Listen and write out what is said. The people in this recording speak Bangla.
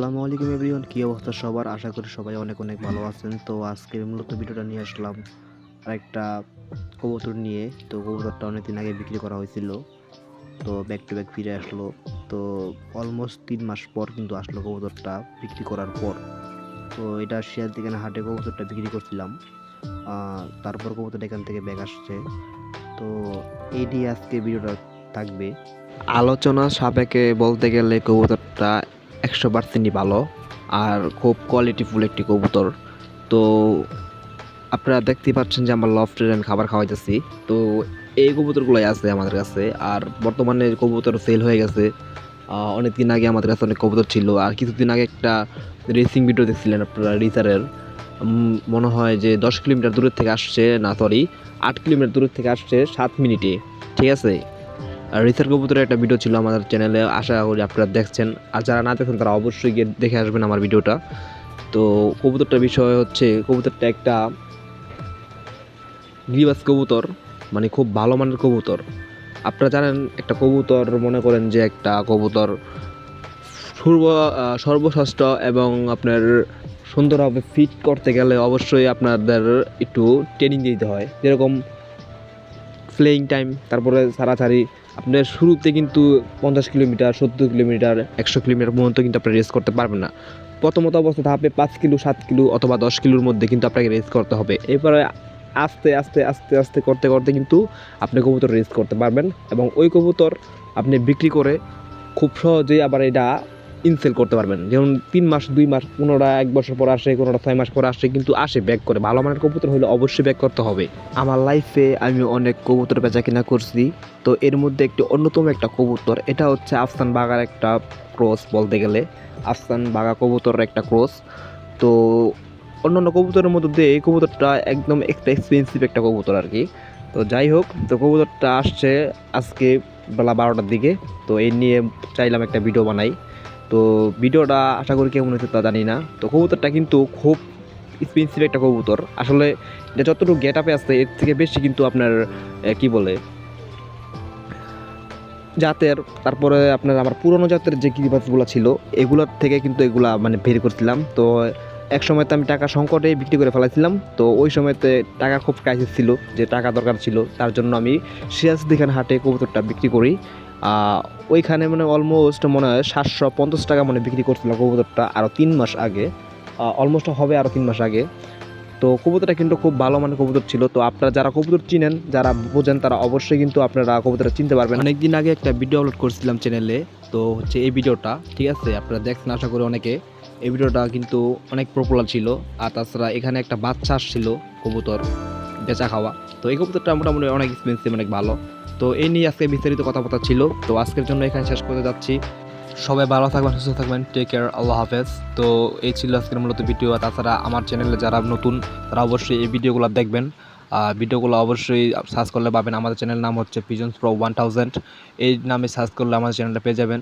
আসসালামু আলাইকুম এভরিওয়ান, কী অবস্থা সবার? আশা করি সবাই অনেক অনেক ভালো আছেন। তো আজকের মূলত ভিডিওটা নিয়ে আসলাম আরেকটা কবুতর নিয়ে। তো কবুতরটা অনেকদিন আগে বিক্রি করা হয়েছিল, তো ব্যাক টু ব্যাক ফিরে আসলো। তো অলমোস্ট 3 মাস পর কিন্তু আসলো কবুতরটা বিক্রি করার পর। তো এটা সিরাজদিখানা হাটে কবুতরটা বিক্রি করছিলাম। তারপর কবুতরটা এখান থেকে ব্যাক আসছে। তো এই দিয়ে আজকে ভিডিওটা থাকবে। আলোচনা সাপেক্ষে বলতে গেলে কবুতরটা 100%ই ভালো আর খুব কোয়ালিটিফুল একটি কবুতর। তো আপনারা দেখতেই পাচ্ছেন যে আমার লফটে আমি খাবার খাওয়াইতেছি। তো এই কবুতরগুলোই আছে আমাদের কাছে। আর বর্তমানে কবুতর সেল হয়ে গেছে। অনেক দিন আগে আমাদের কাছে অনেক কবুতর ছিল, আর কিছুদিন আগে একটা রেসিং ভিডিও দেখছিলেন আপনারা রিসারের। মনে হয় যে 10 কিলোমিটার দূরের থেকে আসছে, না সরি 8 কিলোমিটার দূরের থেকে আসছে 7 মিনিটে। ঠিক আছে, আর রিসার কবুতরের একটা ভিডিও ছিল আমাদের চ্যানেলে, আশা করি আপনারা দেখছেন। আর যারা না দেখেন তারা অবশ্যই গিয়ে দেখে আসবেন আমার ভিডিওটা। তো কবুতরটার বিষয় হচ্ছে, কবুতরটা একটা গিরিবাজ কবুতর, মানে খুব ভালো মানের কবুতর। আপনারা জানেন একটা কবুতর, মনে করেন যে একটা কবুতর সর্বশ্রেষ্ঠ এবং আপনার সুন্দরভাবে ফিট করতে গেলে অবশ্যই আপনাদের একটু ট্রেনিং দিতে হয়। যেরকম ফ্লেইং টাইম, তারপরে ছাড়াছাড়ি। আপনার শুরুতে কিন্তু 50 কিলোমিটার, 70 কিলোমিটার, 100 কিলোমিটার পর্যন্ত কিন্তু আপনি রেস করতে পারবেন না। প্রথমত অবস্থা ধাপে 5 কিলো, 7 কিলো অথবা 10 কিলোর মধ্যে কিন্তু আপনাকে রেস করতে হবে। এরপরে আস্তে আস্তে আস্তে আস্তে করতে করতে কিন্তু আপনি কবুতর রেস করতে পারবেন, এবং ওই কবুতর আপনি বিক্রি করে খুব সহজেই আবার এটা ইনসেল করতে পারবেন। যেমন 3 মাস, 2 মাস, কোনোটা 1 বছর পর আসে, কোনোটা 6 মাস পর আসে, কিন্তু আসে ব্যাক করে। ভালো মানের কবুতর হলে অবশ্যই ব্যাক করতে হবে। আমার লাইফে আমি অনেক কবুতর বেচা কিনা করছি। তো এর মধ্যে একটি অন্যতম একটা কবুতর, এটা হচ্ছে আফসান বাগার একটা ক্রস বলতে গেলে। আফসান বাগা কবুতরের একটা ক্রস। তো অন্যান্য কবুতরের মধ্যে এই কবুতরটা একদম একটা এক্সপেন্সিভ একটা কবুতর আর কি। তো যাই হোক, তো কবুতরটা আসছে আজকে বেলা 12টার দিকে। তো এই নিয়ে চাইলাম একটা ভিডিও বানাই। তো ভিডিওটা আশা করি কেমন হয়েছে তা জানি না। তো কবুতরটা কিন্তু খুব এক্সপেন্সিভ একটা কবুতর। আসলে এটা যতটুকু গেট আপে আসছে এর থেকে বেশি কিন্তু আপনার কি বলে জাতের, তারপরে আপনার আমার পুরনো জাতের যে গিরিবাজগুলো ছিল এগুলোর থেকে কিন্তু এগুলা মানে বের করছিলাম। তো এক সময়তে আমি টাকা সংকটে বিক্রি করে ফেলাইছিলাম। তো ওই সময়তে টাকা খুব ক্রাইসিস ছিল, যে টাকা দরকার ছিল, তার জন্য আমি সিরাজদিখান হাটে কবুতরটা বিক্রি করি। ওইখানে মানে অলমোস্ট মনে হয় 750 টাকা মানে বিক্রি করছিলাম কবুতরটা, আরও 3 মাস আগে। অলমোস্ট হবে আরও 3 মাস আগে। তো কবুতরটা কিন্তু খুব ভালো মানের কবুতর ছিল। তো আপনারা যারা কবুতর চিনেন, যারা বোঝেন, তারা অবশ্যই কিন্তু আপনারা কবুতরটা চিনতে পারবেন। অনেকদিন আগে একটা ভিডিও আপলোড করছিলাম চ্যানেলে, তো হচ্ছে এই ভিডিওটা, ঠিক আছে, আপনারা দেখছেন আশা করি অনেকে। এই ভিডিওটা কিন্তু অনেক পপুলার ছিল। আর তাছাড়া এখানে একটা বাচ্চা আসছিল কবুতর বেচা খাওয়া। তো এই কবুতরটা মোটামুটি অনেক এক্সপেন্সিভ, অনেক ভালো। তো এই নিয়ে আজকে বিস্তারিত কথাবার্তা ছিল। তো আজকের জন্য এখানে শেষ করতে যাচ্ছি। সবাই ভালো থাকবেন, সুস্থ থাকবেন, টেক কেয়ার, আল্লাহ হাফেজ। তো এই ছিল আজকের মূলত ভিডিও। তাছাড়া আমার চ্যানেলে যারা নতুন তারা অবশ্যই এই ভিডিওগুলো দেখবেন। ভিডিওগুলো অবশ্যই সার্চ করলে পাবেন। আমাদের চ্যানেলের নাম হচ্ছে পিজনস প্রো 1000। এই নামে সার্চ করলে আমাদের চ্যানেলটা পেয়ে যাবেন।